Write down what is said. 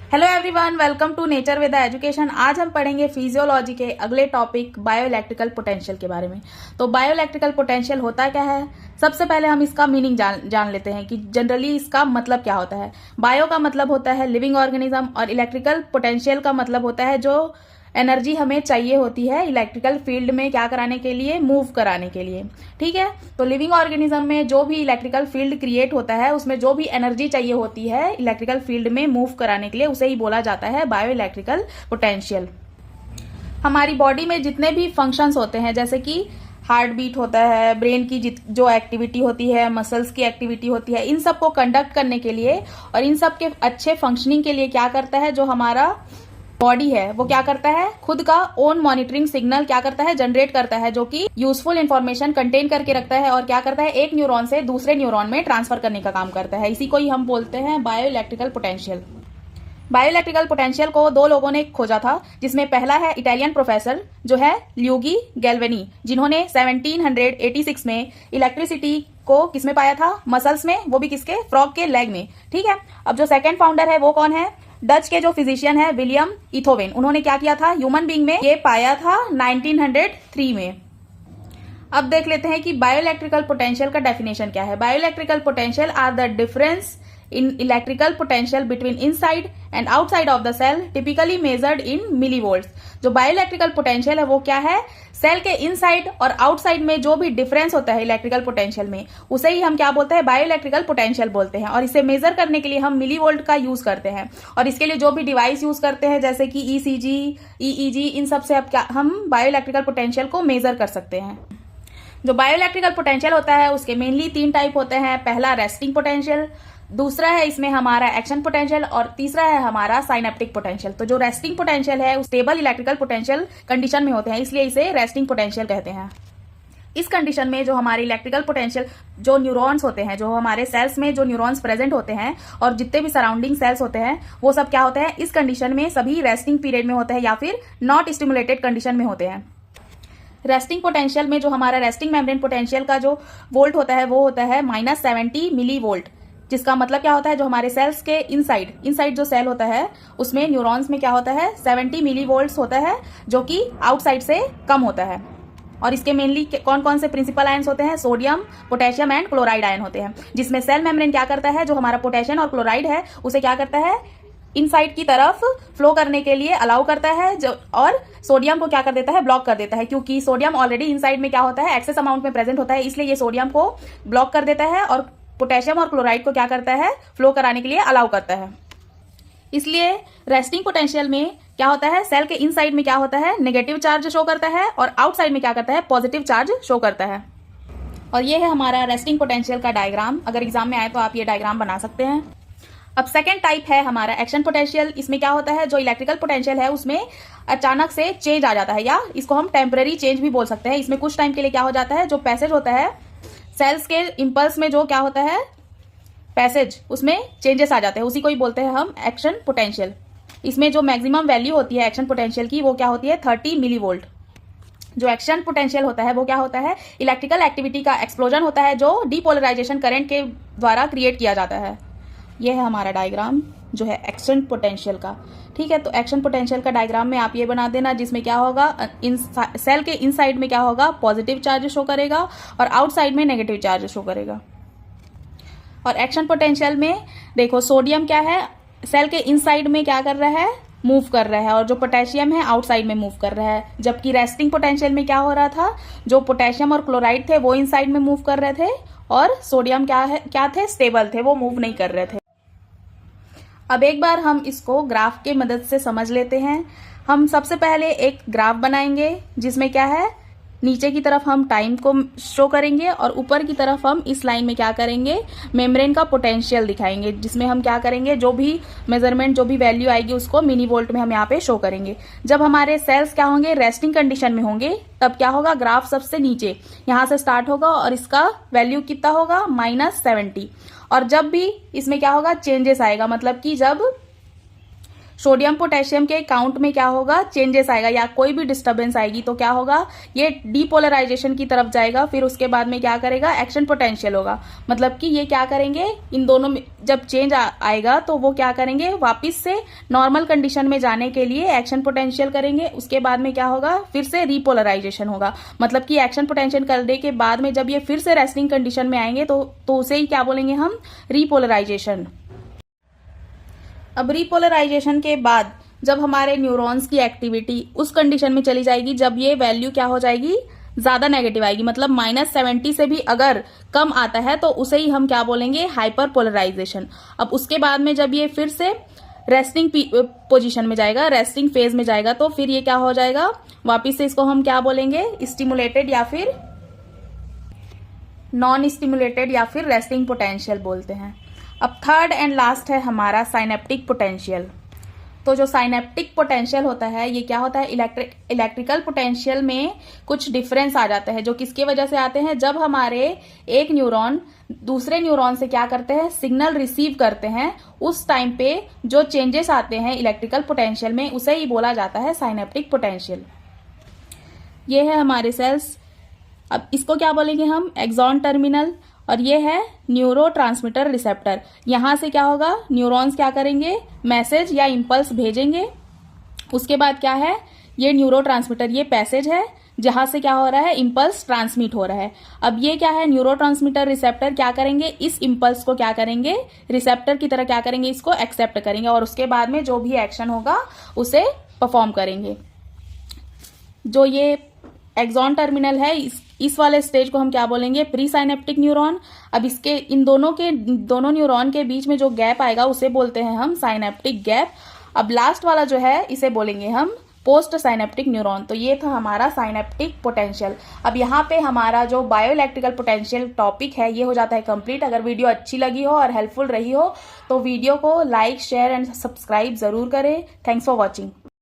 Hello everyone, welcome to nature with education. आज हम पढ़ेंगे फिजियोलॉजी के अगले टॉपिक बायो इलेक्ट्रिकल पोटेंशियल के बारे में। तो बायो इलेक्ट्रिकल पोटेंशियल होता क्या है? सबसे पहले हम इसका मीनिंग जान लेते हैं कि जनरली इसका मतलब क्या होता है। बायो का मतलब होता है लिविंग ऑर्गेनिज्म और इलेक्ट्रिकल पोटेंशियल का मतलब होता है जो एनर्जी हमें चाहिए होती है इलेक्ट्रिकल फील्ड में क्या कराने के लिए, मूव कराने के लिए। ठीक है, तो लिविंग ऑर्गेनिज्म में जो भी इलेक्ट्रिकल फील्ड क्रिएट होता है उसमें जो भी एनर्जी चाहिए होती है इलेक्ट्रिकल फील्ड में मूव कराने के लिए उसे ही बोला जाता है बायो इलेक्ट्रिकल पोटेंशियल। हमारी बॉडी में जितने भी फंक्शंस होते हैं जैसे कि हार्ट बीट होता है, ब्रेन की जो एक्टिविटी होती है, मसल्स की एक्टिविटी होती है, इन सब को कंडक्ट करने के लिए और इन सब के अच्छे फंक्शनिंग के लिए क्या करता है, जो हमारा बॉडी है वो क्या करता है, खुद का ओन मॉनिटरिंग सिग्नल क्या करता है, जनरेट करता है, जो कि यूजफुल इंफॉर्मेशन कंटेन करके रखता है और क्या करता है, एक न्यूरॉन से दूसरे न्यूरॉन में ट्रांसफर करने का काम करता है। इसी को ही हम बोलते हैं bio electrical potential. Bio electrical potential को दो लोगों ने खोजा था, जिसमें पहला है इटालियन प्रोफेसर जो है ल्यूगी गैल्वेनी, जिन्होंने 1786 में इलेक्ट्रिसिटी को किसमें पाया था, मसल्स में, वो भी किसके, फ्रॉग के लेग में। ठीक है, अब जो सेकंड फाउंडर है वो कौन है, डच के जो फिजिशियन है विलियम इथोवेन। उन्होंने क्या किया था, ह्यूमन बीइंग में ये पाया था 1903 में। अब देख लेते हैं कि बायो इलेक्ट्रिकल पोटेंशियल का डेफिनेशन क्या है। Bio electrical potential are the difference in electrical potential between inside and outside of the cell typically measured in millivolts। जो बायो इलेक्ट्रिकल पोटेंशियल है वो क्या है, सेल के इनसाइड और आउटसाइड में जो भी डिफरेंस होता है इलेक्ट्रिकल पोटेंशियल में उसे ही हम क्या बोलते हैं, बायो इलेक्ट्रिकल पोटेंशियल बोलते हैं। और इसे मेजर करने के लिए हम मिलीवोल्ट का यूज करते हैं और इसके लिए जो भी डिवाइस यूज करते हैं जैसे कि ईसीजी, ईईजी, इन सब से अब क्या हम बायो इलेक्ट्रिकल पोटेंशियल को मेजर कर सकते हैं। जो बायो इलेक्ट्रिकल पोटेंशियल होता है उसके मेनली 3 टाइप होते हैं। पहला रेस्टिंग पोटेंशियल, दूसरा है इसमें हमारा एक्शन पोटेंशियल और तीसरा है हमारा साइनेप्टिक पोटेंशियल। तो जो रेस्टिंग पोटेंशियल है स्टेबल इलेक्ट्रिकल पोटेंशियल कंडीशन में होते हैं, इसलिए इसे रेस्टिंग पोटेंशियल कहते हैं। इस कंडीशन में जो हमारे इलेक्ट्रिकल पोटेंशियल, जो न्यूरॉन्स होते हैं, जो हमारे सेल्स में जो न्यूरॉन्स प्रेजेंट होते हैं और जितने भी सराउंडिंग सेल्स होते हैं वो सब क्या होते हैं, इस कंडीशन में सभी रेस्टिंग पीरियड में होते हैं या फिर नॉट स्टिमुलेटेड कंडीशन में होते हैं। रेस्टिंग पोटेंशियल में जो हमारा रेस्टिंग मेम्ब्रेन पोटेंशियल का जो वोल्ट होता है वो होता है -70 मिली वोल्ट, जिसका मतलब क्या होता है, जो हमारे सेल्स के इनसाइड जो सेल होता है उसमें न्यूरॉन्स में क्या होता है 70 मिली वोल्ट होता है, जो कि आउटसाइड से कम होता है। और इसके मेनली कौन कौन से प्रिंसिपल आयन्स होते हैं, sodium, potassium and chloride ion होते हैं, जिसमें सेल मेम्ब्रेन क्या करता है, जो हमारा पोटेशियम और क्लोराइड है उसे क्या करता है, इनसाइड की तरफ फ्लो करने के लिए अलाउ करता है, जो और सोडियम को क्या कर देता है, ब्लॉक कर देता है, क्योंकि सोडियम ऑलरेडी इनसाइड में क्या होता है, एक्सेस अमाउंट में प्रेजेंट होता है, इसलिए ये सोडियम को ब्लॉक कर देता है और पोटेशियम और क्लोराइड को क्या करता है, फ्लो कराने के लिए अलाउ करता है। इसलिए रेस्टिंग पोटेंशियल में क्या होता है, सेल के इनसाइड में क्या होता है, नेगेटिव चार्ज शो करता है और आउटसाइड में क्या करता है, पॉजिटिव चार्ज शो करता है। और ये है हमारा रेस्टिंग पोटेंशियल का डायग्राम। अगर एग्जाम में आए तो आप ये डायग्राम बना सकते हैं। अब सेकेंड टाइप है हमारा एक्शन पोटेंशियल। इसमें क्या होता है, जो इलेक्ट्रिकल पोटेंशियल है उसमें अचानक से चेंज आ जाता है, या इसको हम टेम्पररी चेंज भी बोल सकते हैं। इसमें कुछ टाइम के लिए क्या हो जाता है, जो पैसेज होता है सेल्स के इंपल्स में, जो क्या होता है पैसेज, उसमें चेंजेस आ जाते हैं, उसी को ही बोलते हैं हम एक्शन पोटेंशियल। इसमें जो मैक्सिमम वैल्यू होती है एक्शन पोटेंशियल की वो क्या होती है, 30 मिली वोल्ट। जो एक्शन पोटेंशियल होता है वो क्या होता है, इलेक्ट्रिकल एक्टिविटी का एक्सप्लोजन होता है जो डीपोलराइजेशन करंट के द्वारा क्रिएट किया जाता है। यह है हमारा डायग्राम जो है एक्शन पोटेंशियल का। ठीक है, तो एक्शन पोटेंशियल का डायग्राम में आप ये बना देना, जिसमें क्या होगा, सेल के इनसाइड में क्या होगा, पॉजिटिव चार्ज शो करेगा और आउटसाइड में नेगेटिव चार्ज शो करेगा। और एक्शन पोटेंशियल में देखो सोडियम क्या है, सेल के इनसाइड में क्या कर रहा है, मूव कर रहा है, और जो पोटेशियम है आउटसाइड में मूव कर रहा है। जबकि रेस्टिंग पोटेंशियल में क्या हो रहा था, जो पोटेशियम और क्लोराइड थे वो इनसाइड में मूव कर रहे थे और सोडियम क्या थे, स्टेबल थे, वो मूव नहीं कर रहे थे। अब एक बार हम इसको ग्राफ के मदद से समझ लेते हैं। हम सबसे पहले एक ग्राफ बनाएंगे जिसमें क्या है, नीचे की तरफ हम टाइम को शो करेंगे और ऊपर की तरफ हम इस लाइन में क्या करेंगे, मेम्ब्रेन का पोटेंशियल दिखाएंगे, जिसमें हम क्या करेंगे, जो भी मेजरमेंट, जो भी वैल्यू आएगी उसको मिनी वोल्ट में हम यहाँ पे शो करेंगे। जब हमारे सेल्स क्या होंगे, रेस्टिंग कंडीशन में होंगे, तब क्या होगा, ग्राफ सबसे नीचे यहाँ से स्टार्ट होगा और इसका वैल्यू कितना होगा, -70। और जब भी इसमें क्या होगा, चेंजेस आएगा, मतलब कि जब सोडियम पोटेशियम के काउंट में क्या होगा, चेंजेस आएगा या कोई भी डिस्टर्बेंस आएगी तो क्या होगा, ये डीपोलराइजेशन की तरफ जाएगा। फिर उसके बाद में क्या करेगा, एक्शन पोटेंशियल होगा। मतलब कि ये क्या करेंगे, इन दोनों में जब चेंज आएगा तो वो क्या करेंगे, वापिस से नॉर्मल कंडीशन में जाने के लिए एक्शन पोटेंशियल करेंगे। उसके बाद में क्या होगा, फिर से रीपोलराइजेशन होगा। मतलब कि एक्शन पोटेंशियल करने के बाद में जब ये फिर से रेस्टिंग कंडीशन में आएंगे तो उसे ही क्या बोलेंगे हम, रीपोलराइजेशन। अब रीपोलराइजेशन के बाद जब हमारे न्यूरॉन्स की एक्टिविटी उस कंडीशन में चली जाएगी जब ये वैल्यू क्या हो जाएगी, ज्यादा नेगेटिव आएगी, मतलब -70 से भी अगर कम आता है तो उसे ही हम क्या बोलेंगे, हाइपर पोलराइजेशन। अब उसके बाद में जब ये फिर से रेस्टिंग पोजीशन में जाएगा, रेस्टिंग फेज में जाएगा, तो फिर ये क्या हो जाएगा, वापिस से इसको हम क्या बोलेंगे, स्टिमुलेटेड या फिर नॉन स्टिमुलेटेड या फिर रेस्टिंग पोटेंशियल बोलते हैं। अब थर्ड एंड लास्ट है हमारा साइनेप्टिक पोटेंशियल। तो जो साइनेप्टिक पोटेंशियल होता है ये क्या होता है, इलेक्ट्रिकल पोटेंशियल में कुछ डिफरेंस आ जाता है, जो किसकी वजह से आते हैं, जब हमारे एक न्यूरॉन दूसरे न्यूरॉन से क्या करते हैं, सिग्नल रिसीव करते हैं, उस टाइम पे जो चेंजेस आते हैं इलेक्ट्रिकल पोटेंशियल में उसे ही बोला जाता है साइनेप्टिक पोटेंशियल। ये है हमारे सेल्स। अब इसको क्या बोलेंगे हम, एक्सॉन टर्मिनल, और ये है न्यूरोट्रांसमीटर रिसेप्टर। यहां से क्या होगा, न्यूरॉन्स क्या करेंगे, मैसेज या इंपल्स भेजेंगे। उसके बाद क्या है, ये न्यूरोट्रांसमीटर, ये पैसेज है जहां से क्या हो रहा है, इंपल्स ट्रांसमिट हो रहा है। अब ये क्या है, न्यूरोट्रांसमीटर रिसेप्टर क्या करेंगे, इस इंपल्स को क्या करेंगे, रिसेप्टर की तरह क्या करेंगे, इसको एक्सेप्ट करेंगे और उसके बाद में जो भी एक्शन होगा उसे परफॉर्म करेंगे। जो ये एक्सॉन टर्मिनल है, इस वाले स्टेज को हम क्या बोलेंगे, प्री साइनेप्टिक न्यूरॉन। अब इसके इन दोनों न्यूरॉन के बीच में जो गैप आएगा उसे बोलते हैं हम साइनेप्टिक गैप। अब लास्ट वाला जो है इसे बोलेंगे हम पोस्ट साइनेप्टिक न्यूरॉन। तो ये था हमारा साइनेप्टिक पोटेंशियल। अब यहाँ पे हमारा जो बायो इलेक्ट्रिकल पोटेंशियल टॉपिक है ये हो जाता है कंप्लीट। अगर वीडियो अच्छी लगी हो और हेल्पफुल रही हो तो वीडियो को लाइक, शेयर एंड सब्सक्राइब जरूर करें। Thanks for watching.